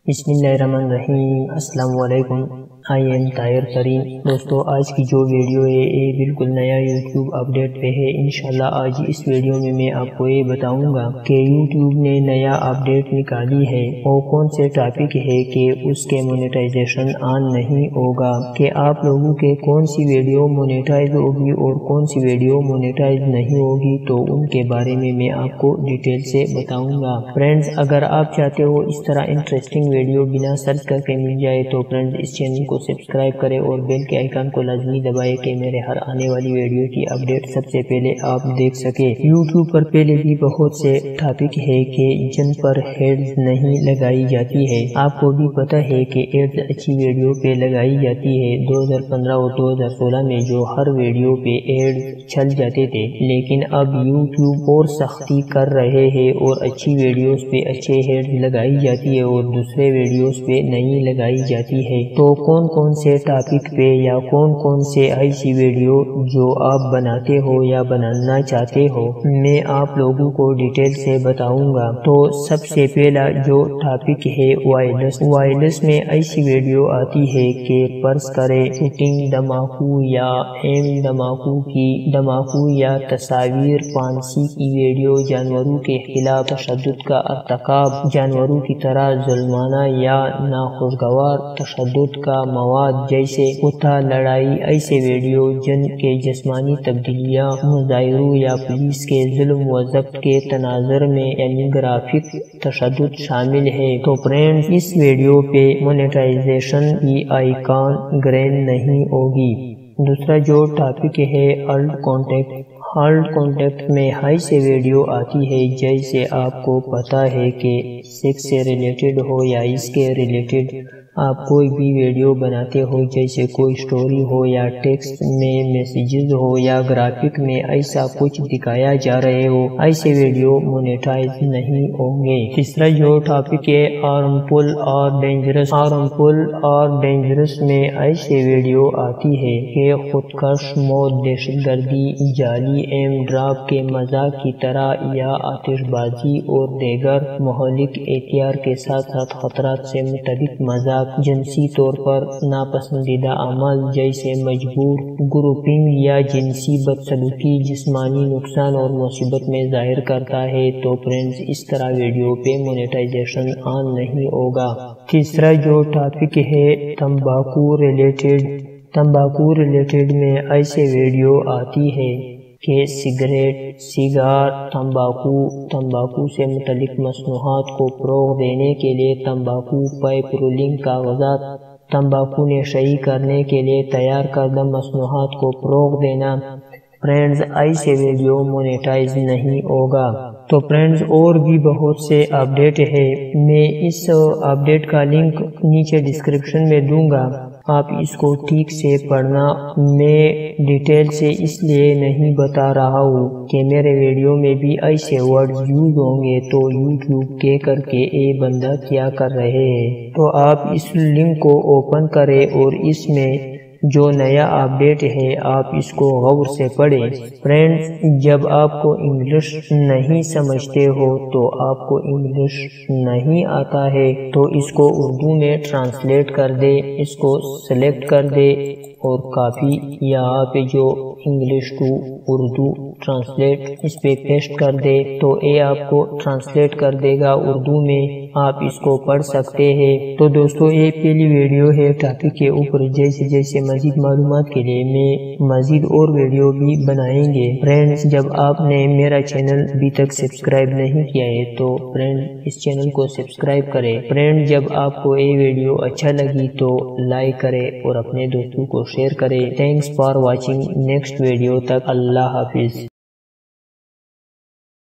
بسم اللہ الرحمن الرحیم۔ السلام علیکم۔ آئی ایم طاہر کریم۔ دوستو آج کی جو ویڈیو ہے یہ بالکل نیا یوٹیوب اپڈیٹ پہ ہے۔ انشاءاللہ آج اس ویڈیو میں آپ کو یہ بتاؤں گا کہ یوٹیوب نے نیا اپڈیٹ نکالی ہے اور کون سے ٹاپک ہے کہ اس کے مونیٹائزیشن آن نہیں ہوگا، کہ آپ لوگوں کے کون سی ویڈیو مونیٹائز ہوگی اور کون سی ویڈیو مونیٹائز نہیں ہوگی، تو ان کے بارے میں آپ کو ڈیٹیل سے بتاؤں گا۔ فرینڈز اگر آپ چاہتے ہو اس طرح انٹرسٹنگ ویڈیو بنا سرچ کر کے مل جائے تو فرینڈز اس چینل کو سبسکرائب کرے اور بیل کے آئیکن کو لازمی دبائے کہ میرے ہر آنے والی ویڈیو کی اپڈیٹ سب سے پہلے آپ دیکھ سکے۔ یوٹیوب پر پہلے بھی بہت سے ٹاپک ہے کہ جن پر ایڈز نہیں لگائی جاتی ہے۔ آپ کو بھی پتہ ہے کہ ایڈز اچھی ویڈیو پہ لگائی جاتی ہے۔ 2015 اور 2016 میں جو ہر ویڈیو پہ ایڈز چل جاتے تھے، لیکن اب یوٹیوب اور سختی کر رہے ہیں اور اچھی ویڈیوز پہ اچھے ایڈز لگائی جاتی ہے اور دوسرے ویڈیوز پہ نہیں لگائی جاتی ہے۔ تو کون کون سے ٹاپک پہ یا کون کون سے ایسی ویڈیو جو آپ بناتے ہو یا بنانا چاہتے ہو، میں آپ لوگوں کو ڈیٹیل سے بتاؤں گا۔ تو سب سے پہلا جو ٹاپک ہے وائرلیس میں ایسی ویڈیو آتی ہے کہ فرض کرے شوٹنگ دھماکوں یا ایم دھماکوں یا تصاویر پھانسی کی ویڈیو، جانوروں کے خلاف تشدد کا ارتکاب، جانوروں کی طرح ظلمانہ یا ناخوشگوار تشدد کا مواد جیسے کتا لڑائی، ایسے ویڈیو جن کے جسمانی تبدیلیاں، مظاہروں یا پولیس کے ظلم و ضبط کے تناظر میں یعنی گرافک تشدد شامل ہے، تو فرینڈز اس ویڈیو پہ مونیٹائزیشن کی آئیکن گرین نہیں ہوگی۔ دوسرا جو ٹاپک ہے ہارڈ کانٹیکٹ میں ایسے ویڈیو آتی ہے جیسے آپ کو پتا ہے کہ سیکس سے ریلیٹڈ ہو یا اس کے ریلیٹڈ آپ کوئی بھی ویڈیو بناتے ہو، جیسے کوئی سٹوری ہو یا ٹیکسٹ میں میسیجز ہو یا گرافک میں ایسا کچھ دکھایا جا رہے ہو، ایسے ویڈیو مونیٹائز نہیں ہوں گے۔ تیسرا جو ٹاپک ہے ہارمفل اور ڈینجرس میں ایسے ویڈیو آتی ہے کہ خودکش موت، دہشت گردی، جعلی ایم ڈراپ کے مذاق کی طرح یا آتش بازی اور دیگر مہلک ہتھیار کے ساتھ خطرات سے متعلق مذاق، جنسی طور پر ناپسندیدہ اعمال جیسے مجبور گروپنگ یا جنسی بدسلوکی جسمانی نقصان اور مصیبت میں ظاہر کرتا ہے، تو فرینڈز اس طرح ویڈیو پہ مونیٹائزیشن آن نہیں ہوگا۔ تیسرا جو ٹاپک ہے تمباکو ریلیٹڈ میں ایسے ویڈیو آتی ہے کہ سگریٹ، سیگار، تمباکو سے متعلق مصنوعات کو فروغ دینے کے لیے تمباکو پائپ رولنگ، کاغذات، تمباکو نشئی کرنے کے لیے تیار کردہ مصنوعات کو فروغ دینا، فرینڈز ایسے ویڈیو مونیٹائز نہیں ہوگا۔ تو فرینڈز اور بھی بہت سے اپڈیٹ ہے، میں اس اپڈیٹ کا لنک نیچے ڈسکرپشن میں دوں گا، آپ اس کو ٹھیک سے پڑھنا۔ میں ڈیٹیل سے اس لیے نہیں بتا رہا ہوں کہ میرے ویڈیو میں بھی ایسے ورڈز یوز ہوں گے تو یوٹیوب کے کر کے اے بندہ کیا کر رہے ہیں، تو آپ اس لنک کو اوپن کریں اور اس میں جو نیا اپڈیٹ ہے آپ اس کو غور سے پڑھیں۔ فرینڈز جب آپ کو انگلش نہیں سمجھتے ہو تو آپ کو انگلش نہیں آتا ہے تو اس کو اردو میں ٹرانسلیٹ کر دے، اس کو سلیکٹ کر دے اور کافی یہاں پہ جو انگلش ٹو اردو ٹرانسلیٹ اس پہ پیسٹ کر دے تو یہ آپ کو ٹرانسلیٹ کر دے گا اردو میں، آپ اس کو پڑھ سکتے ہیں۔ تو دوستو یہ پہلی ویڈیو ہے ٹاپک کے اوپر، جیسے مزید معلومات کے لیے میں مزید اور ویڈیو بھی بنائیں گے۔ فرینڈز جب آپ نے میرا چینل ابھی تک سبسکرائب نہیں کیا ہے تو فرینڈز اس چینل کو سبسکرائب کریں۔ فرینڈز جب آپ کو یہ ویڈیو اچھا لگی تو لائک کریں اور اپنے دوستوں کو شیئر کریں۔ Thanks for watching, next video تک اللہ حافظ۔